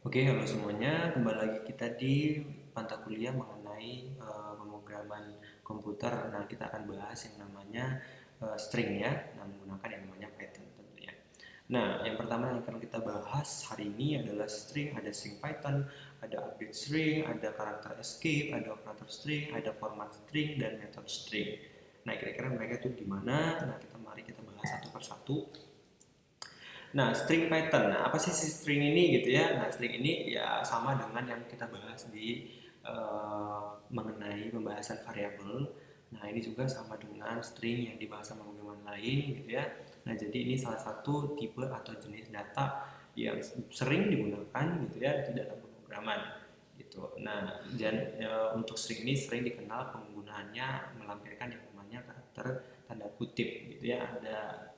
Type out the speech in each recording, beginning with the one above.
Oke, halo semuanya. Kembali lagi kita di mata kuliah mengenai pemrograman komputer. Nah, kita akan bahas yang namanya string ya, nah, menggunakan yang namanya Python tentunya. Nah, yang pertama yang akan kita bahas hari ini adalah string. Ada string Python, ada update string, ada karakter escape, ada operator string, ada format string, dan method string. Nah, kira-kira mereka itu gimana? Nah, mari kita bahas satu persatu. Nah, string pattern. Nah, apa sih si string ini gitu ya? Nah, string ini ya sama dengan yang kita bahas di mengenai pembahasan variabel. Nah, ini juga sama dengan string yang dibahas sama pengumuman lain gitu ya. Nah, jadi ini salah satu tipe atau jenis data yang sering digunakan gitu ya di dalam pemrograman gitu. Nah, dan untuk string ini sering dikenal penggunaannya melampirkan yang namanya karakter tanda kutip gitu ya. Ada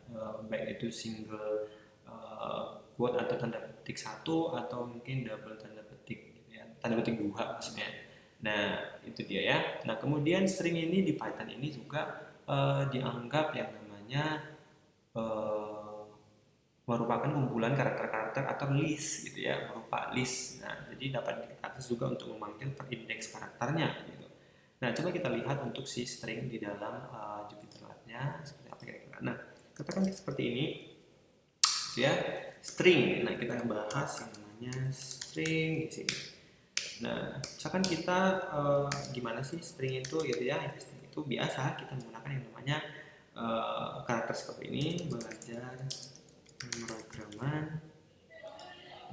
baik itu single quote atau tanda petik satu atau mungkin double tanda petik gitu ya, tanda petik dua maksudnya. Nah itu dia ya. Nah kemudian string ini di Python ini juga dianggap yang namanya eh, merupakan kumpulan karakter-karakter atau list gitu ya, berupa list. Nah jadi dapat diakses juga untuk memanggil per indeks karakternya gitu. Nah coba kita lihat untuk si string di dalam Jupyter-nya seperti apa kira-kira. Nah katakan seperti ini ya, string. Nah kita bahas yang namanya string di sini. Nah misalkan kita gimana sih string itu gitu ya. String itu biasa kita menggunakan yang namanya karakter seperti ini. Belajar pemrograman,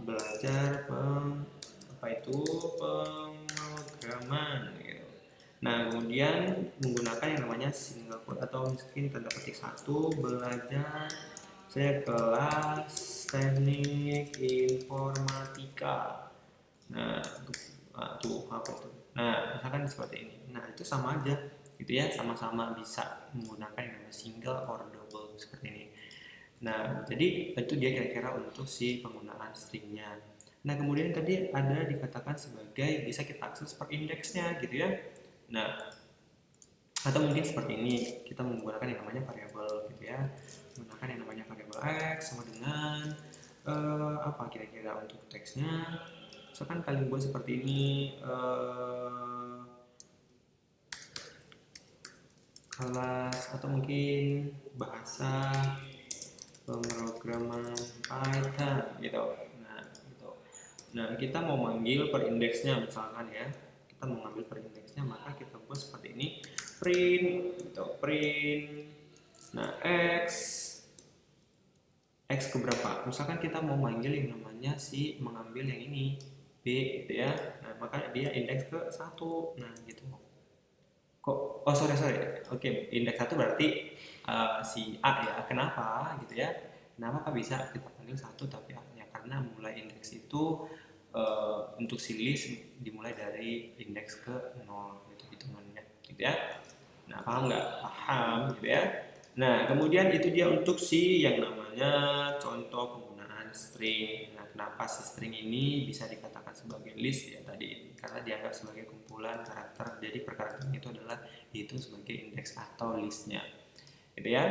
belajar apa itu pemrograman gitu. Nah kemudian menggunakan yang namanya single quote atau mungkin tanda petik satu, belajar saya kelas teknik informatika. Nah, tuh apa tuh? Nah, misalkan seperti ini. Nah, itu sama aja gitu ya, sama-sama bisa menggunakan yang namanya single or double seperti ini. Nah, jadi itu dia kira-kira untuk si penggunaan stringnya. Nah, kemudian tadi ada dikatakan sebagai bisa kita akses per indeksnya gitu ya. Nah, atau mungkin seperti ini, kita menggunakan yang namanya variabel gitu ya. Menggunakan yang namanya variabel x sama dengan apa kira-kira untuk teksnya. Misalkan kalian buat seperti ini kelas atau mungkin bahasa pemrograman Python gitu. Nah, gitu. Nah, kita mau manggil per indeksnya misalkan ya. Kita mau ngambil per indeksnya maka kita buat seperti ini print gitu, print. Nah, x ke berapa? Misalkan kita mau manggil yang namanya si mengambil yang ini b gitu ya. Nah, maka dia indeks ke satu. Nah, gitu. Kok oh sorry oke indeks satu berarti si A ya kenapa gitu ya kenapa Pak bisa kita panggil satu tapi A nya karena mulai indeks itu untuk si list dimulai dari indeks ke nol gitu hitungannya gitu ya. Nah paham nggak paham gitu ya. Nah kemudian itu dia untuk si yang namanya contoh penggunaan string. Nah kenapa si string ini bisa dikatakan sebagai list ya tadi karena dianggap sebagai kumpulan karakter. Jadi per karakter itu adalah dihitung sebagai indeks atau listnya, gitu ya.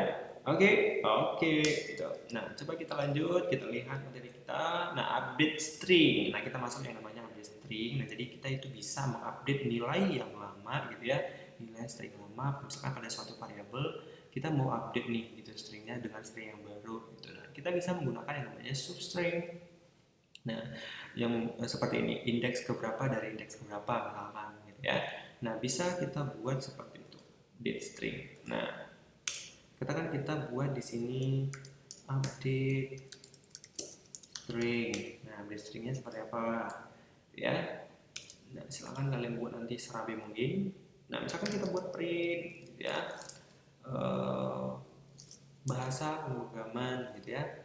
Oke, gitu. Nah, coba kita lanjut, kita lihat materi kita. Nah, update string. Nah, kita masuk yang namanya update string. Nah, jadi kita itu bisa mengupdate nilai yang lama, gitu ya, nilai string lama. Misalkan pada suatu variabel kita mau update nih, gitu, stringnya dengan string yang baru, gitu. Nah, kita bisa menggunakan yang namanya substring. Nah, yang seperti ini, indeks keberapa dari indeks keberapa misalkan gitu ya. Nah, bisa kita buat seperti itu, date string. Nah, katakan kita buat di sini update string. Nah, update stringnya seperti apa ya? Nah, silakan kalian buat nanti serabi mungkin. Nah, misalkan kita buat print gitu ya. Eh, bahasa pemrograman gitu ya.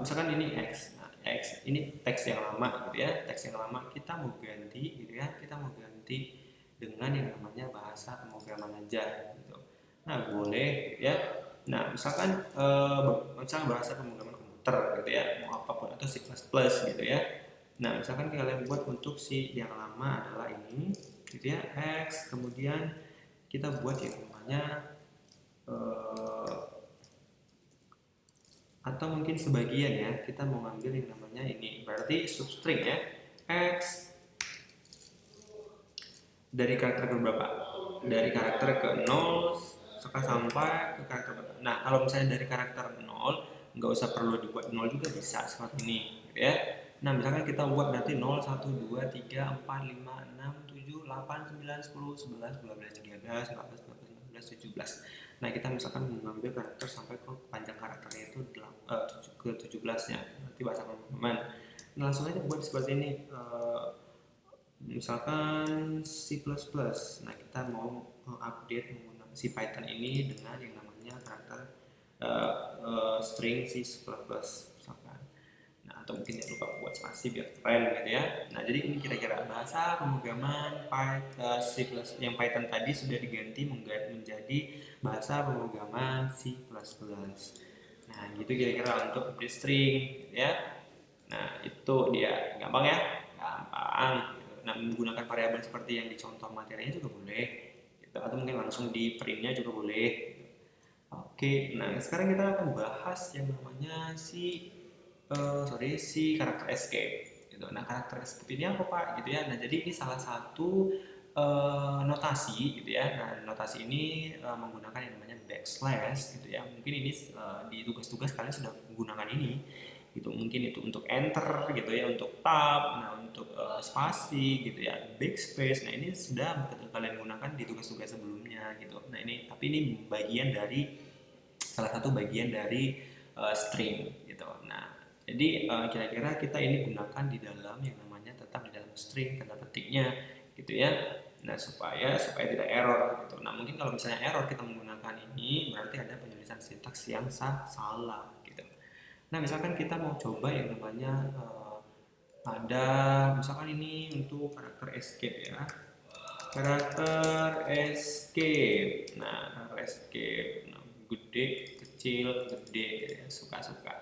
Misalkan ini X, nah, X ini teks yang lama gitu ya, teks yang lama kita mau ganti gitu ya, kita mau ganti dengan yang namanya bahasa pemrograman aja gitu. Nah boleh gitu ya. Nah misalkan misalkan bahasa pemrograman komputer gitu ya, mau apapun atau C++ gitu ya. Nah misalkan kalian buat untuk si yang lama adalah ini gitu ya, X, kemudian kita buat yang namanya atau mungkin sebagian ya, kita mau ngambil yang namanya ini, berarti substring ya, X dari karakter ke berapa? Dari karakter ke 0 sampai ke karakter berapa? Nah, kalau misalnya dari karakter 0, nggak usah perlu dibuat 0 juga bisa seperti ini, gitu ya. Nah, misalkan kita buat berarti 0, 1, 2, 3, 4, 5, 6, 7, 8, 9, 10, 11, 12, 13, 14, 15, 16, 17. Nah, kita misalkan mengambil karakter sampai ke panjang karakternya itu ke 17-nya. Nanti bahasa teman-teman. Nah, langsung aja buat seperti ini. Misalkan C++. Nah, kita mau update menggunakan si Python ini dengan yang namanya karakter string C++ misalkan. Nah, atau mungkin jangan lupa buat spasi biar keren gitu ya. Nah, jadi ini kira-kira bahasa pemrograman Python C++ yang Python tadi sudah diganti menjadi bahasa pemrograman C++. Nah, gitu kira-kira untuk update string gitu ya. Nah, itu dia. Gampang ya? Gampang. Nah, menggunakan variabel seperti yang di contoh materinya juga boleh. Gitu. Atau mungkin langsung di printnya juga boleh. Oke, nah sekarang kita akan bahas yang namanya si karakter escape. Gitu. Nah, karakter escape ini apa Pak? Gitu ya. Nah, jadi ini salah satu notasi gitu ya. Nah, notasi ini menggunakan yang namanya backslash gitu ya. Mungkin ini di tugas-tugas kalian sudah menggunakan ini gitu, mungkin itu untuk enter gitu ya, untuk tab, nah untuk spasi gitu ya, backspace. Nah, ini sudah kalian gunakan di tugas-tugas sebelumnya gitu. Nah, ini tapi ini bagian dari salah satu bagian dari string gitu. Nah, jadi kira-kira kita ini gunakan di dalam yang namanya tetap di dalam string tanda petiknya gitu ya. Nah, supaya tidak error gitu. Nah, mungkin kalau misalnya error kita menggunakan ini berarti ada penulisan sintaks yang salah gitu. Nah, misalkan kita mau coba yang namanya ada misalkan ini untuk karakter escape ya. Karakter escape. Nah, karakter escape. Nah, gede, kecil, gede, ya, suka-suka.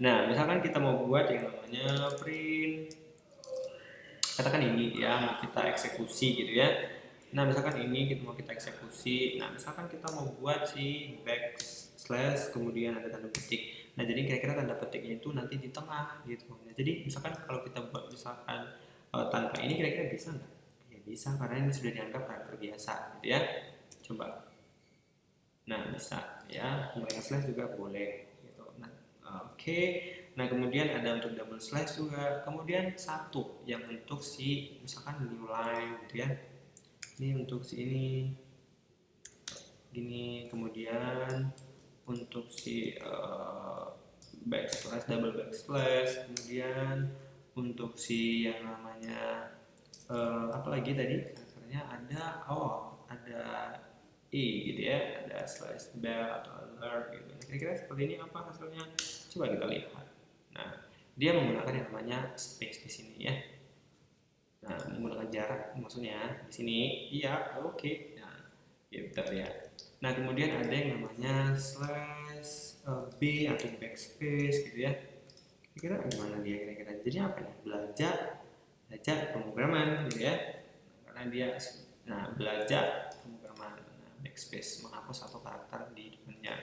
Nah, misalkan kita mau buat yang namanya print, katakan ini ya mau kita eksekusi gitu ya. Nah, misalkan ini kita mau kita eksekusi. Nah, misalkan kita mau buat si backslash kemudian ada tanda petik. Nah, jadi kira-kira tanda petiknya itu nanti di tengah gitu. Nah, jadi misalkan kalau kita buat misalkan tanpa ini kira-kira bisa nggak? Ya bisa, karena ini sudah dianggap karakter biasa gitu ya. Coba. Nah, bisa ya. Kemudian slash juga boleh gitu. Nah, oke. Nah, kemudian ada untuk double slash juga. Kemudian satu yang untuk si misalkan new line gitu ya. Ini untuk si ini gini, kemudian untuk si backslash double backslash, kemudian untuk si yang namanya apa lagi tadi karakternya ada ada gitu ya, ada slash bell atau alert gitu. Nah, kira-kira seperti ini apa hasilnya, coba kita lihat. Nah, dia menggunakan yang namanya space di sini ya. Nah, menggunakan jarak maksudnya di sini iya oke. Nah, gitu ya. Nah, kemudian ada yang namanya slash b atau backspace gitu ya. Kira-kira gimana dia kira-kira? Jadi apa ya? Belajar pemrograman gitu ya. Karena dia belajar pemrograman. Nah, backspace menghapus satu karakter di depannya.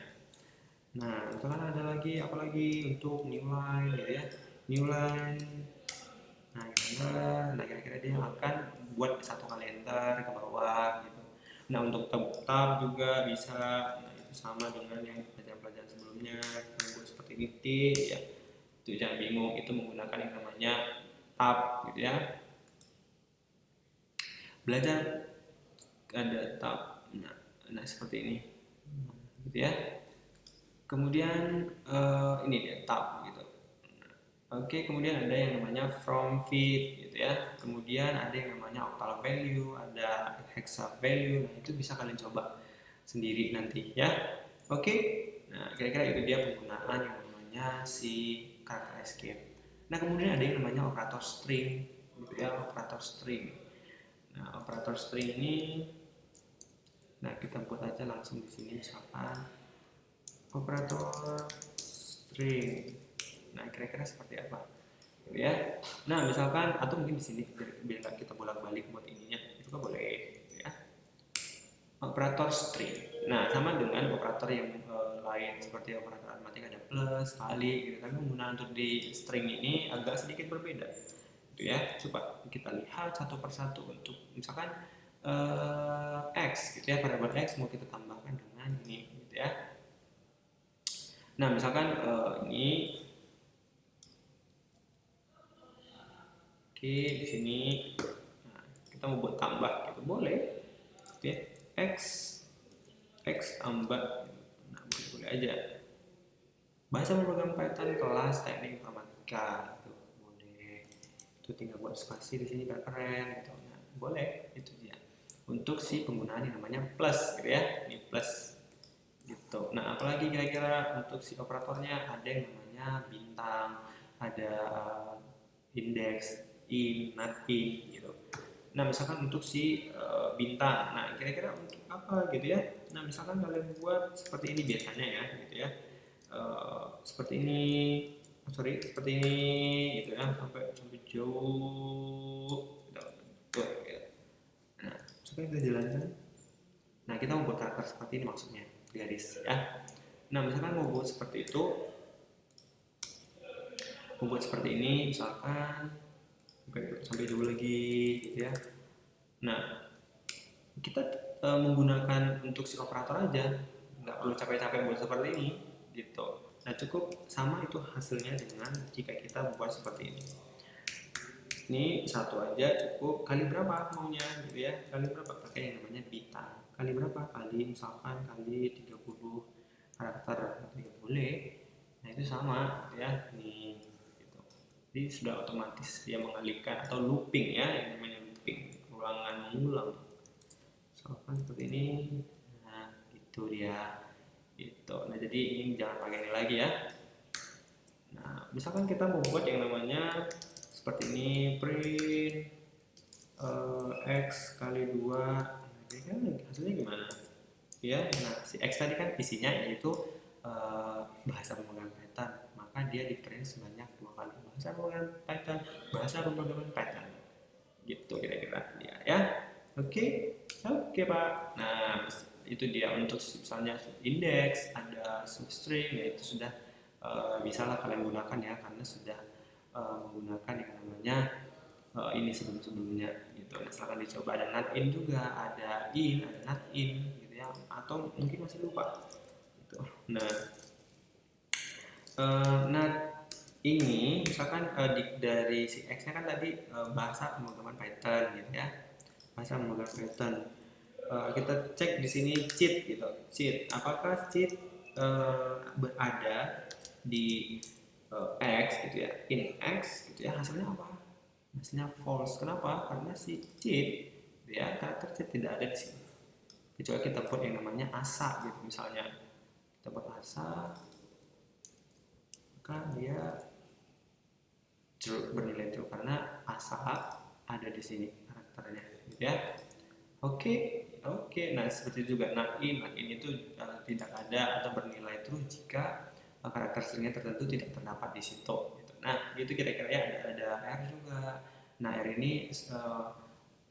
Nah, misalkan ada lagi apa lagi untuk new line gitu ya. New line. Nah, kira-kira dia akan buat satu kalender ke bawah gitu. Nah, untuk tab juga bisa. Nah, itu sama dengan yang pelajaran-pelajaran sebelumnya. Kita buat seperti ini ya. Itu jangan bingung, itu menggunakan yang namanya tab gitu ya. Belajar ada tab. Nah seperti ini. Gitu ya. Kemudian ini dia tab gitu. Oke, kemudian ada yang namanya from feed gitu ya. Kemudian ada yang namanya octal value, ada hexa value. Nah, itu bisa kalian coba sendiri nanti ya. Oke. Nah, kira-kira itu dia penggunaan yang namanya si karakter escape. Nah, kemudian ada yang namanya operator string gitu ya, operator string. Nah, operator string ini kita buat aja langsung di sini misalkan operator string. Nah, kira-kira seperti apa? Gitu ya. Nah, misalkan atau mungkin di sini biar kita bolak-balik buat ininya itu juga boleh gitu ya. Operator string. Nah, sama dengan operator yang lain seperti operator aritmatik ada plus, kali gitu. Tapi penggunaan untuk di string ini agak sedikit berbeda gitu ya. Coba kita lihat satu persatu. Untuk misalkan x gitu ya, variabel x mau kita tambahkan dengan ini gitu ya. Nah misalkan ini oke di sini, nah, kita mau buat tambah gitu boleh gitu ya, x tambah, nah boleh aja. Bahasa pemrograman Python kelas teknik informatika gitu. Boleh. Itu tinggal buat spasi di sini biar keren gitu. Nah, boleh itu dia. Untuk si penggunaan yang namanya plus gitu ya. Ini plus gitu. Nah, apalagi kira-kira untuk si operatornya ada yang namanya bintang, ada index, in, not in gitu. Nah, misalkan untuk si bintang. Nah, kira-kira untuk apa gitu ya? Nah, misalkan kalian buat seperti ini biasanya ya gitu ya. Seperti ini, seperti ini gitu ya, sampai jauh gitu, ya. Nah supaya kita jalankan, nah kita membuat karakter seperti ini maksudnya garis ya. Nah misalkan mau buat seperti itu, membuat seperti ini misalkan sampai jauh lagi gitu ya. Nah kita menggunakan untuk si operator aja, nggak perlu capek-capek buat seperti ini gitu. Nah cukup sama itu hasilnya dengan jika kita buat seperti ini. Ini satu aja cukup, kali berapa maunya gitu ya, kali berapa, pakai yang namanya bintang. Kali berapa, kali misalkan kali 30 karakter gitu ya, boleh. Nah itu sama gitu ya, nih gitu. Jadi sudah otomatis dia mengalihkan atau looping ya, yang namanya looping, ulangan mengulang. Misalkan seperti ini, nah itu dia gitu. Nah jadi ini jangan pakai ini lagi ya. Nah misalkan kita mau buat yang namanya seperti ini, print x kali 2, nah, hasilnya gimana ya. Nah si x tadi kan isinya yaitu bahasa pemrograman Python, maka dia di print sebanyak 2 kali bahasa pemrograman Python, bahasa pemrograman Python gitu kira-kira dia ya. Oke Pak. Nah itu dia untuk misalnya index, ada substring, ya itu sudah bisa lah kalian gunakan ya, karena sudah menggunakan yang namanya ini sebelum-sebelumnya gitu. Nah, silahkan dicoba. Ada not in juga, ada in, ada not in gitu ya, atau mungkin masih lupa gitu. Nah not ini misalkan dari si X nya kan tadi bahasa pemrograman Python gitu ya, bahasa pemrograman Python. Kita cek di sini cheat gitu, cheat apakah cheat berada di X gitu ya, in X gitu ya, hasilnya apa, hasilnya false. Kenapa? Karena si cheat ya, karakter cheat tidak ada di sini, kecuali kita buat yang namanya asa gitu. Misalnya kita buat asa, maka dia true, bernilai true karena asa ada di sini karakternya gitu ya. Oke. Nah seperti juga not in itu tidak ada atau bernilai true jika karakter stringnya tertentu tidak terdapat di situ gitu. Nah itu kira-kira ya. Ada R juga. Nah R ini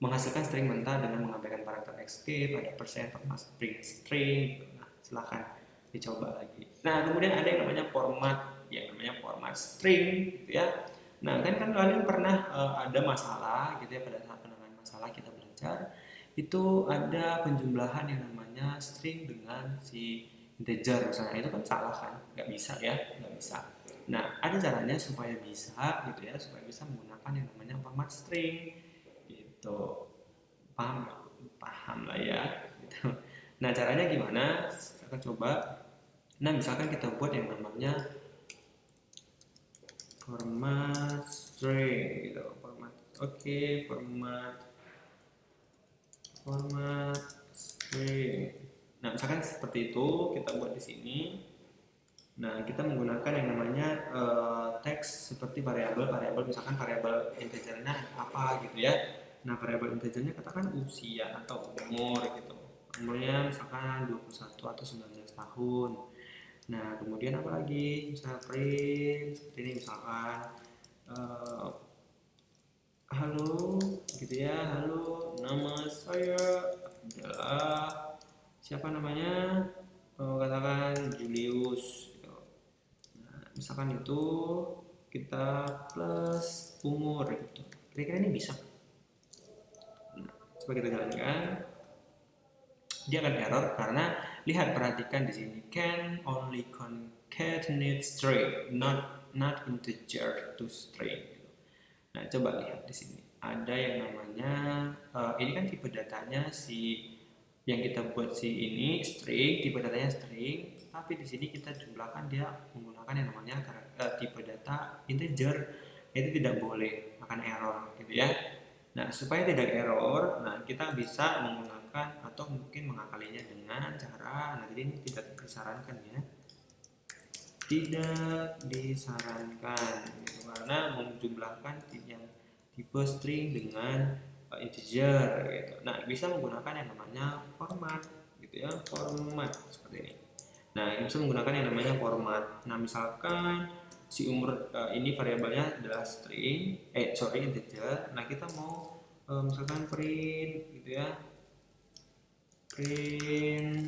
menghasilkan string mentah dengan mengabaikan karakter escape, ada persen pernah string gitu. Nah silahkan dicoba lagi. Nah kemudian ada yang namanya format string gitu ya. Nah kan kalian pernah ada masalah gitu ya, pada saat penanganan masalah kita belajar itu ada penjumlahan yang namanya string dengan si integer misalnya, itu kan salah kan, nggak bisa ya, nggak bisa. Nah ada caranya supaya bisa gitu ya, supaya bisa menggunakan yang namanya format string gitu. Paham paham lah ya gitu. Nah caranya gimana, kita coba. Nah misalkan kita buat yang namanya format string gitu, format string. Nah misalkan seperti itu kita buat di sini. Nah kita menggunakan yang namanya teks seperti variabel misalkan variabel integernya apa gitu ya. Nah variabel integernya katakan usia atau umur gitu, umurnya misalkan 21 atau 19 tahun. Nah kemudian apa lagi, misalnya print seperti ini misalkan halo gitu ya, halo nama saya adalah siapa namanya, katakan Julius gitu. misalkan itu kita plus umur gitu. Kira-kira ini bisa. Nah, coba kita jalankan. Dia akan error karena lihat, perhatikan di sini, can only concatenate string, not integer to string. Nah, coba lihat di sini. Ada yang namanya ini kan tipe datanya si yang kita buat si ini string, tipe datanya string, tapi di sini kita jumlahkan, dia menggunakan yang namanya tipe data integer. Itu tidak boleh, akan error gitu ya. Nah, supaya tidak error, nah kita bisa menggunakan atau mungkin mengakalinya dengan cara, nah jadi ini tidak disarankan ya. Tidak disarankan gitu, karena menjumlahkan yang tipe string dengan integer gitu. Nah, bisa menggunakan yang namanya format gitu ya, format seperti ini. Nah, bisa menggunakan yang namanya format. Nah, misalkan si umur ini variabelnya adalah string, integer. Nah, kita mau misalkan print gitu ya, print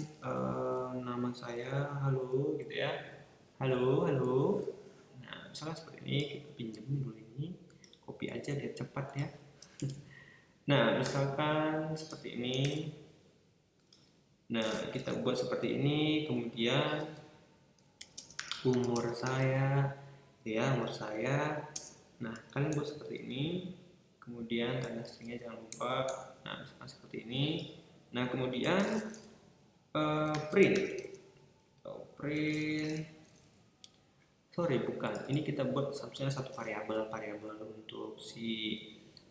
nama saya halo gitu ya, halo halo. Nah, misalnya seperti ini, kita pinjam dulu ini, copy aja biar cepat ya. Nah, misalkan seperti ini. Nah, kita buat seperti ini, kemudian umur saya ya, umur saya. Nah, kalian buat seperti ini, kemudian tanda stringnya jangan lupa. Nah, misalkan seperti ini. Nah, kemudian print print, sorry bukan, ini kita buat seharusnya satu variabel untuk si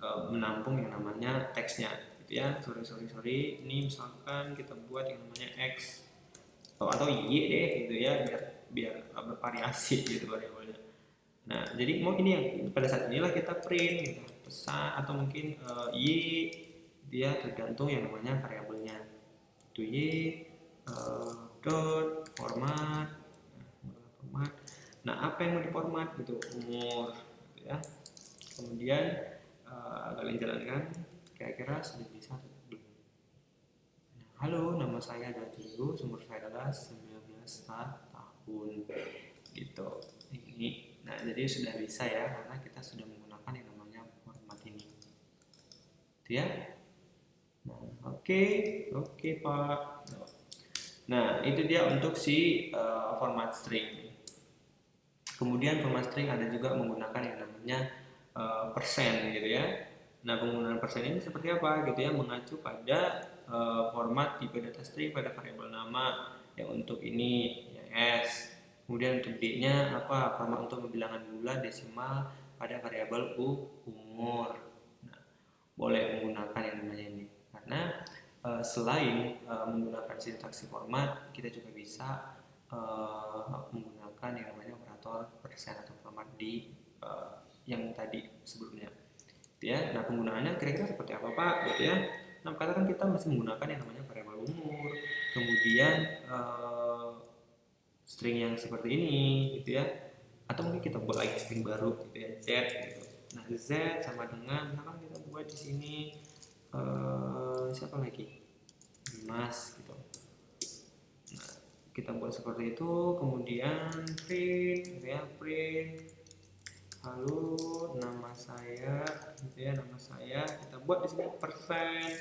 menampung yang namanya teksnya gitu ya. Sorry, ini misalkan kita buat yang namanya x atau y deh gitu ya, biar bervariasi gitu variabelnya. Nah, jadi mau ini yang pada saat inilah kita print gitu, pesan atau mungkin y, dia tergantung yang namanya variabelnya itu y dot format. Nah, apa yang mau diformat gitu, umur gitu ya. Kemudian kalian jalankan, kira-kira sudah bisa belum? Halo, nama saya adalah Julu, umur saya adalah 19 tahun gitu. Ini, nah jadi sudah bisa ya, karena kita sudah menggunakan yang namanya format ini gitu ya. Nah, oke Pak. Nah, itu dia untuk si format string. Kemudian format string ada juga menggunakan yang namanya persen gitu ya. Nah, penggunaan persen ini seperti apa gitu ya, mengacu pada format tipe data string pada variabel nama. Yang untuk ini ya S. Kemudian untuk D-nya apa? Format untuk pembilangan bulan desimal pada variabel umur. Nah, boleh menggunakan yang namanya ini. Karena selain menggunakan sintaksi format, kita juga bisa menggunakan yang namanya operator persen atau format di yang tadi sebelumnya gitu ya. Nah, penggunaannya kira-kira seperti apa Pak gitu ya. Nah, katakan kita masih menggunakan yang namanya variabel umur, kemudian string yang seperti ini gitu ya, atau mungkin kita buat lagi string baru gitu ya, z gitu. Nah, z sama dengan misalkan kita buat di sini siapa lagi, Dimas gitu. Nah, kita buat seperti itu, kemudian print gitu ya, print halo nama saya gitu ya, nama saya kita buat di sini persen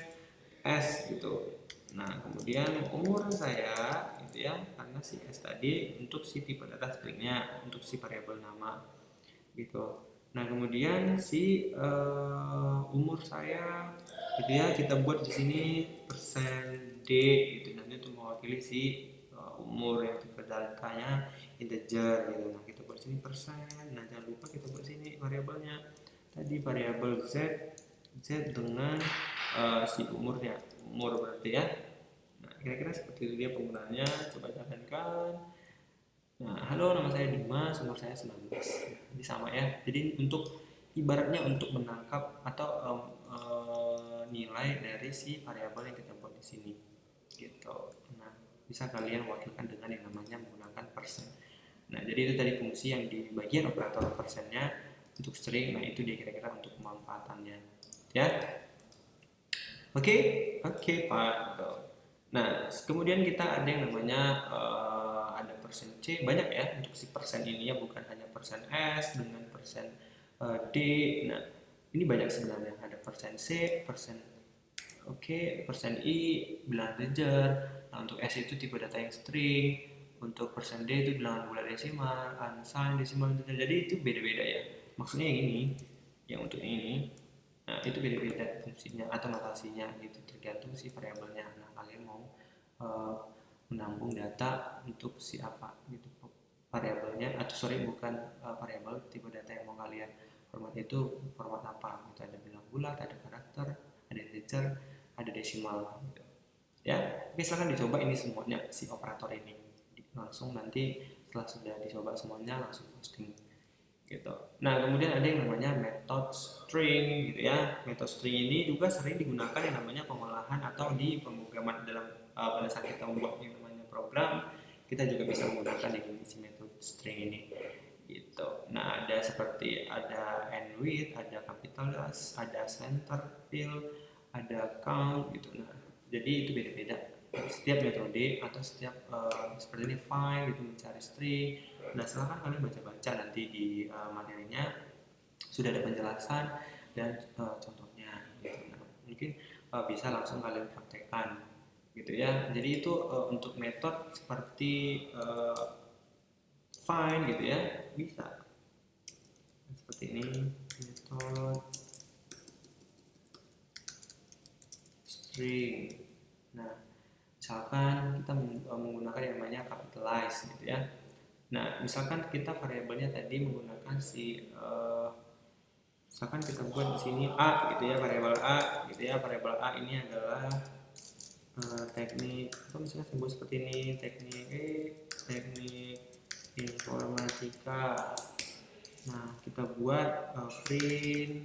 s gitu. Nah, kemudian umur saya gitu ya, karena si s tadi untuk si tipe data stringnya, untuk si variabel nama gitu. Nah, kemudian si umur saya gitu ya, kita buat di sini persen d gitu, nanti untuk mewakili si umur yang tipe datanya integer gitu. Nah, kita buat sini persen. Nah, jangan lupa kita buat sini variabelnya tadi, variabel z dengan si umurnya, umur berarti ya. Nah, kira-kira seperti itu dia penggunaannya. Coba jalankan. Nah, halo nama saya Dimas, umur saya 19. Jadi sama ya. Jadi untuk ibaratnya untuk menangkap atau nilai dari si variabel yang kita buat di sini. Gitu. Nah, bisa kalian wakilkan dengan yang namanya menggunakan persen. Nah, jadi itu tadi fungsi yang di bagian operator persennya untuk string. Nah, itu dia kira-kira untuk pemanfaatannya. Ya. Oke Pak. Nah, kemudian kita ada yang namanya ada persen C, banyak ya untuk si persen ini ya, bukan hanya persen S dengan persen D. Nah, ini banyak sebenarnya, ada persen C, persen Oke, persen I, bilangan integer. Nah, untuk S itu tipe data yang string. Untuk persen D itu bilangan bulat desimal, unsigned desimal integer. Jadi itu beda-beda ya. Maksudnya yang ini, yang untuk yang ini. Nah, itu beda-beda fungsinya atau notasinya gitu, tergantung si variabelnya. Nah, kalian mau uh, menambung data untuk si apa gitu variabelnya, atau sorry bukan variabel, tipe data yang mau kalian format itu format apa gitu. Ada bilangan bulat, ada karakter, ada integer, ada desimal gitu ya. Oke, silahkan dicoba ini semuanya si operator ini langsung, nanti setelah sudah dicoba semuanya langsung posting gitu. Nah, kemudian ada yang namanya method string gitu ya. Method string ini juga sering digunakan yang namanya pengolahan atau di pemrograman dalam pada saat kita membuat yang namanya program, kita juga bisa menggunakan definisi method string ini gitu. Nah, ada seperti ada end with, ada capitalize, ada center fill, ada count gitu. Nah, jadi itu beda-beda setiap metode atau setiap seperti ini find gitu, mencari string. Nah, silahkan kalian baca-baca nanti di materinya sudah ada penjelasan dan contohnya gitu. Nah, mungkin bisa langsung kalian praktekkan gitu ya. Jadi itu untuk metode seperti find gitu ya, bisa seperti ini metode string. Nah, misalkan kita menggunakan yang namanya capitalize gitu ya. Nah, misalkan kita variabelnya tadi menggunakan si misalkan kita buat di sini A gitu ya, variabel A gitu ya. Variabel A ini adalah teknik, atau misalnya saya buat seperti ini, teknik informatika. Nah, kita buat print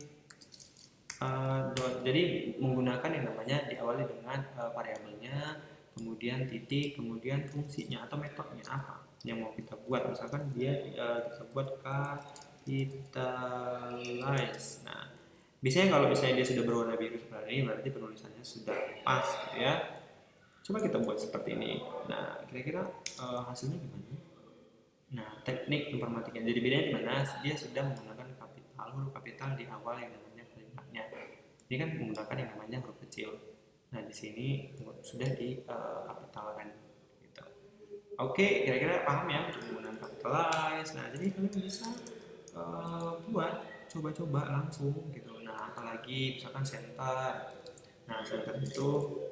jadi menggunakan yang namanya diawali dengan variabelnya, kemudian titik, kemudian fungsinya atau metodenya apa yang mau kita buat. Misalkan dia kita buat capitalize. Nah, biasanya kalau misalnya dia sudah berwarna biru seperti ini, berarti penulisannya sudah pas gitu ya. Coba kita buat seperti ini. Nah, kira-kira hasilnya gimana? Nah, teknik informatika. Jadi bedanya di mana? Dia sudah menggunakan huruf kapital di awal yang namanya kalimatnya. Ini kan menggunakan yang namanya huruf kecil. Nah, di sini sudah di kapitalkan gitu. Oke, kira-kira paham ya untuk menggunakan capitalize. Nah, jadi kalian bisa buat coba-coba langsung gitu. Nah, apalagi misalkan center. Nah, center itu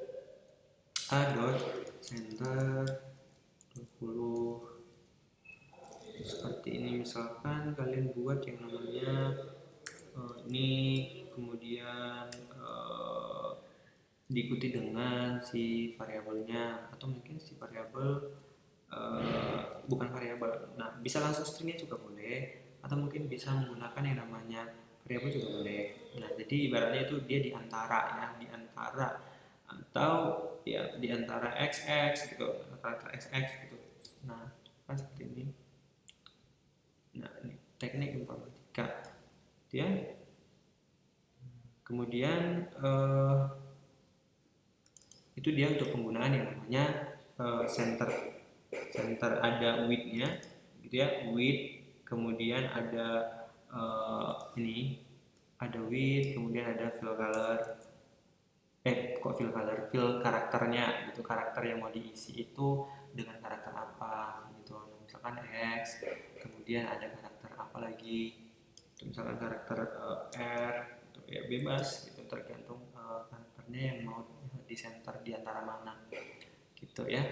a dot center 20 seperti ini. Misalkan kalian buat yang namanya ini, kemudian diikuti dengan si variabelnya, atau mungkin si variabel bukan variabel. Nah, bisa langsung stringnya juga boleh, atau mungkin bisa menggunakan yang namanya variabel juga boleh. Nah, jadi ibaratnya itu dia di antara ya, di antara, atau ya di antara XX gitu, karakter XX gitu. Nah, kan seperti ini. Nah, ini teknik informatika gitu ya. Kemudian itu dia untuk penggunaan yang namanya center. Center ada width-nya gitu ya, width, kemudian ada ini ada width, kemudian ada fill color. Kok fill color, fill karakternya gitu, karakter yang mau diisi itu dengan karakter apa gitu. Nah, misalkan X, kemudian ada karakter apa lagi, misalkan karakter R gitu ya, bebas gitu, tergantung karakternya yang mau di center di antara mana gitu ya.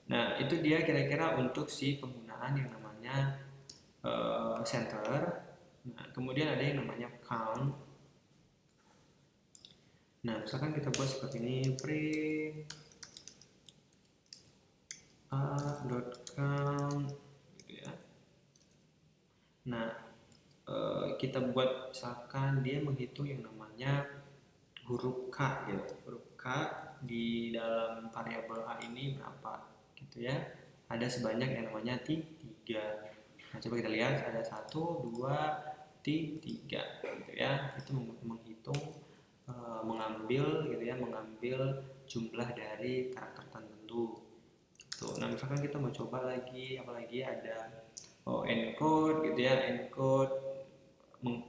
Nah, itu dia kira-kira untuk si penggunaan yang namanya center. Nah, kemudian ada yang namanya count. Nah, misalkan kita buat seperti ini, print a.count gitu ya. Nah, kita buat misalkan dia menghitung yang namanya huruf K gitu. Huruf K di dalam variabel A ini berapa gitu ya. Ada sebanyak yang namanya 3. Nah, coba kita lihat, ada 1, 2, 3 gitu ya. Itu menghitung mengambil gitu ya, mengambil jumlah dari karakter tertentu gitu. Tuh, nah misalkan kita mau coba lagi, apalagi ada encode gitu ya, encode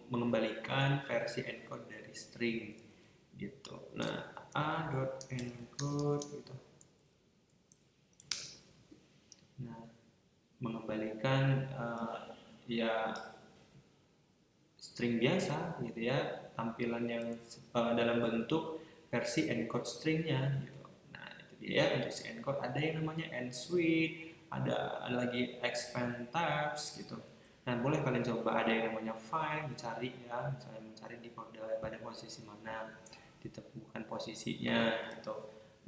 mengembalikan versi encode dari string gitu. Nah, a.encode gitu. Nah, mengembalikan ya string biasa gitu ya, tampilan yang dalam bentuk versi encode stringnya gitu. Nah itu dia untuk si encode ada yang namanya ensuite, ada lagi expand tabs gitu. Nah boleh kalian coba, ada yang namanya find, dicari ya, misalnya mencari di pada posisi mana, ditemukan posisinya gitu.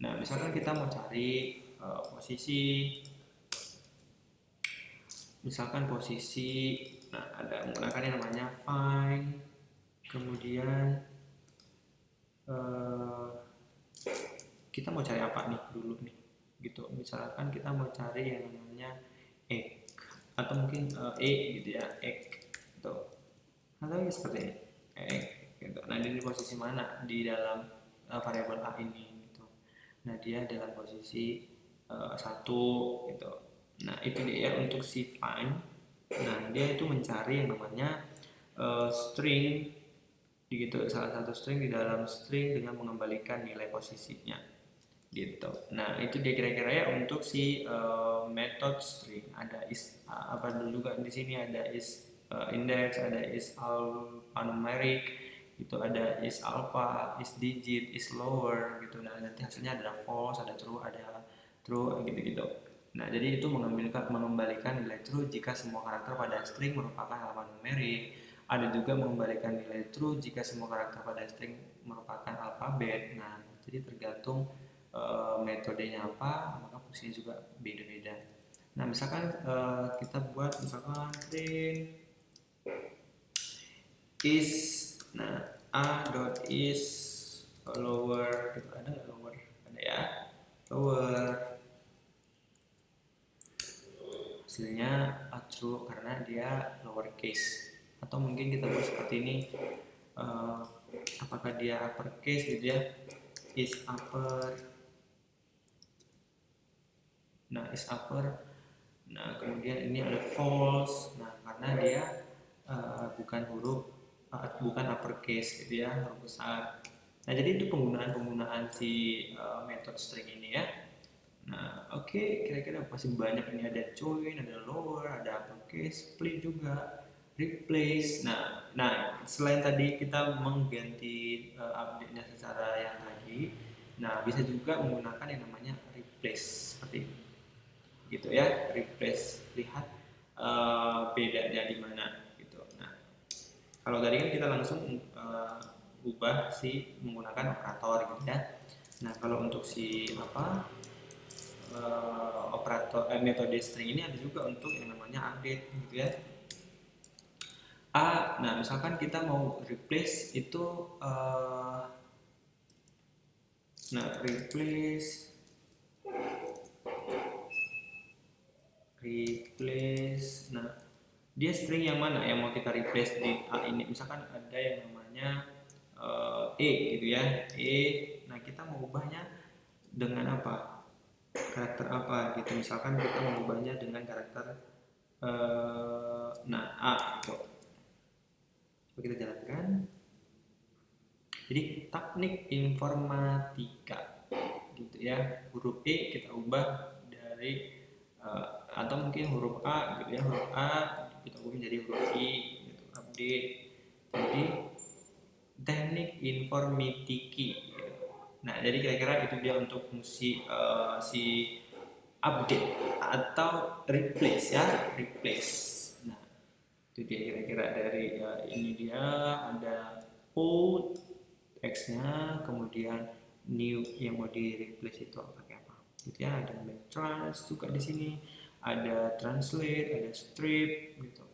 Nah misalkan kita mau cari posisi, misalkan posisi, nah ada menggunakan yang namanya find, kemudian eh, kita mau cari apa nih dulu nih gitu, misalkan kita mau cari yang namanya egg atau mungkin e gitu ya, egg gitu, atau ya seperti ini egg gitu. Nah ini di posisi mana di dalam variabel a ini gitu. Nah dia dalam posisi satu gitu. Nah itu dia ya untuk si find. Nah dia itu mencari yang namanya string gitu, salah satu string di dalam string dengan mengembalikan nilai posisinya gitu. Nah itu dia kira-kira ya untuk si method string. Ada is apa dulu juga di sini, ada is index, ada is alphanumeric, itu ada is alpha, is digit, is lower gitu. Nah nanti hasilnya ada false, ada true gitu-gitu. Nah jadi itu mengembalikan nilai true jika semua karakter pada string merupakan alphanumeric. Ada juga mengembalikan nilai true jika semua karakter pada string merupakan alfabet. Nah jadi tergantung metodenya apa, maka fungsinya juga beda-beda. Nah misalkan kita buat misalkan print is, nah a dot is lower gitu, ada nggak lower, ada ya, lower, hasilnya true karena dia lower case. Atau mungkin kita buat seperti ini, uh, apakah dia upper case gitu ya, is upper, nah is upper. Nah kemudian ini ada false, nah karena dia bukan uppercase gitu ya, huruf besar. Nah jadi itu penggunaan si method string ini ya. Nah oke, kira-kira masih banyak ini, ada join, ada lower, ada uppercase, split juga, replace. Nah selain tadi kita mengganti update-nya secara yang tadi, nah bisa juga menggunakan yang namanya replace seperti ini gitu ya, replace, lihat bedanya di mana gitu. Nah kalau tadi kan kita langsung ubah si menggunakan operator gitu ya. Nah kalau untuk si operator metode string ini ada juga untuk yang namanya update gitu ya. Nah misalkan kita mau replace itu nah replace nah dia string yang mana yang mau kita replace di A ini, misalkan ada yang namanya E gitu ya, E. Nah kita mau ubahnya dengan apa, karakter apa gitu, misalkan kita mau ubahnya dengan karakter nah A gitu. Coba kita jalankan. Jadi teknik informatika gitu ya, huruf E kita ubah dari atau mungkin huruf A gitu ya, huruf A kita ubah menjadi huruf I gitu, update. Jadi teknik informatiki gitu. Nah jadi kira-kira itu dia untuk fungsi si update atau replace ya, replace. Nah itu dia kira-kira dari ini dia ada old X-nya, kemudian new yang mau di replace itu pakai apa gitu ya, ada make trans juga di sini, ada translate, ada strip gitu.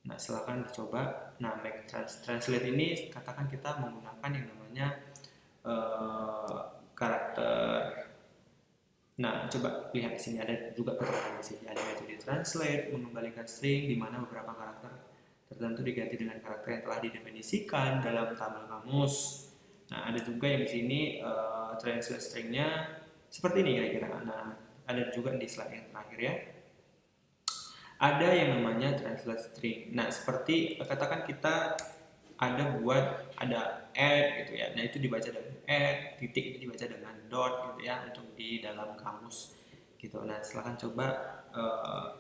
Nah silahkan dicoba. Nah make translate ini katakan kita menggunakan yang namanya karakter. Nah, coba lihat di sini ada juga keterangan di sini. Ada metode translate mengembalikan string di mana beberapa karakter tertentu diganti dengan karakter yang telah didefinisikan dalam tabel kamus. Nah, ada juga yang di sini translate stringnya seperti ini kira-kira. Nah, ada juga di slide yang terakhir ya. Ada yang namanya translate string. Nah, seperti katakan kita ada add gitu ya. Nah, itu dibaca dengan add, titik itu dibaca dengan dot gitu ya untuk di dalam kamus gitu. Nah, silahkan coba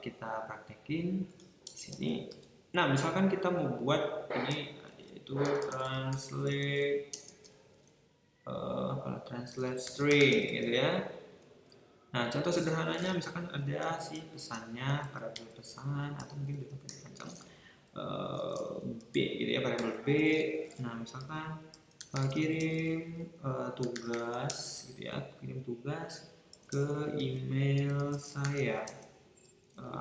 kita praktekin di sini. Nah, misalkan kita mau buat ini yaitu translate string gitu ya. Nah, contoh sederhananya misalkan ada si pesannya, variabel pesan atau mungkin lebih panjang B gitu ya, variabel B. Nah, misalkan kirim tugas gitu ya, kirim tugas ke email saya.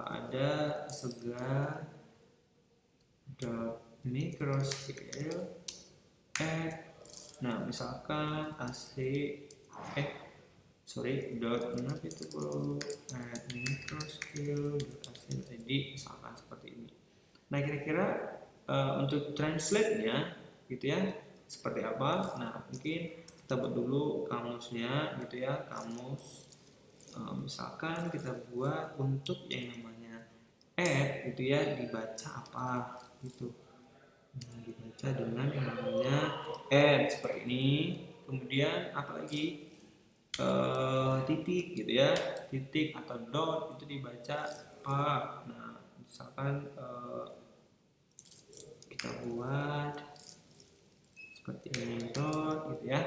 Ada segar.microscale at, nah misalkan dot itu at microscale.ac.id misalkan seperti ini. Nah, kira-kira untuk translate-nya gitu ya seperti apa? Nah, mungkin kita buat dulu kamusnya gitu ya, kamus. Misalkan kita buat untuk yang namanya add gitu ya, dibaca apa gitu. Nah, dibaca dengan yang namanya add seperti ini. Kemudian apalagi titik gitu ya, titik atau dot itu dibaca apa. Nah, misalkan kita buat seperti ini dot gitu ya.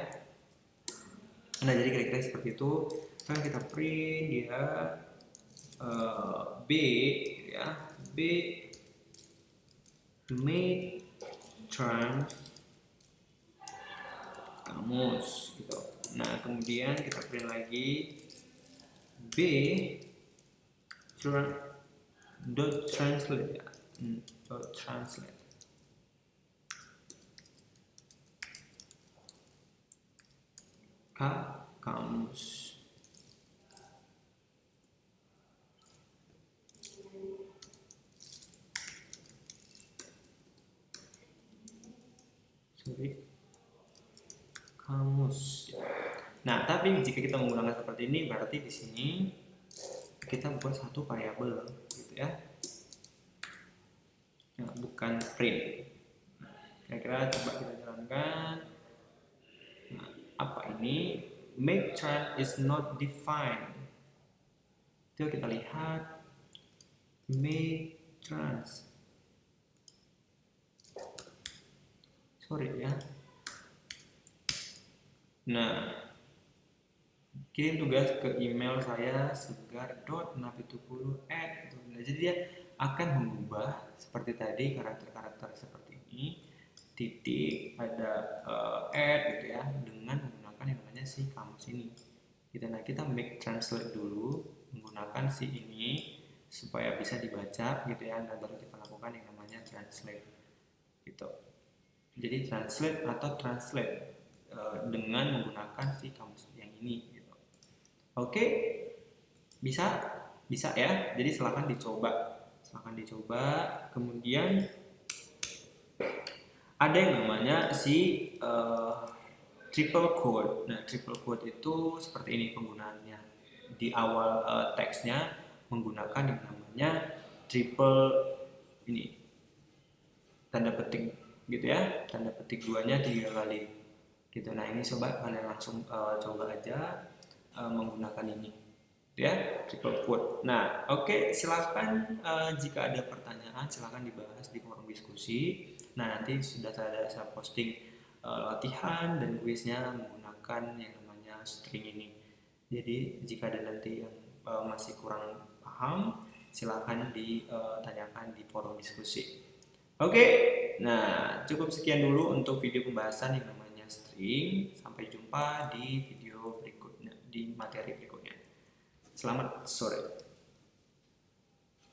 Nah, jadi kira-kira seperti itu. Kan kita print dia B gitu ya, B make trans kamus gitu. Nah, kemudian kita print lagi B dot translate ya, dot translate. Kamus. Kamus. Nah, tapi jika kita menggunakan seperti ini, berarti di sini kita buat satu variabel, gitu ya. Nah, bukan print. Kira-kira coba kita jalankan. Nah, apa ini? Make trans is not defined. Itu kita lihat. Make trans. Sorry ya. Nah, kirim tugas ke email saya segar.napi70@. Nah, jadi dia akan mengubah seperti tadi karakter-karakter seperti ini, titik ada add gitu ya, dengan menggunakan yang namanya si kamus ini. Nah, kita make translate dulu menggunakan si ini supaya bisa dibaca gitu ya, dan baru kita lakukan yang namanya translate gitu. Jadi translate atau translate dengan menggunakan si kamus yang ini gitu. Oke, bisa ya. Jadi silahkan dicoba. Kemudian ada yang namanya si triple quote. Nah, triple quote itu seperti ini penggunaannya. Di awal teksnya menggunakan yang namanya triple ini tanda petik gitu ya, tanda petik duanya 3 kali gitu. Nah, ini coba kalian langsung coba aja menggunakan ini ya, triple quote. Nah, oke, silahkan jika ada pertanyaan silahkan dibahas di forum diskusi. Nah, nanti sudah saya posting latihan dan kuisnya menggunakan yang namanya string ini. Jadi jika ada nanti yang masih kurang paham, silahkan ditanyakan di forum diskusi. Oke, nah cukup sekian dulu untuk video pembahasan yang namanya string. Sampai jumpa di video berikutnya, di materi berikutnya. Selamat sore.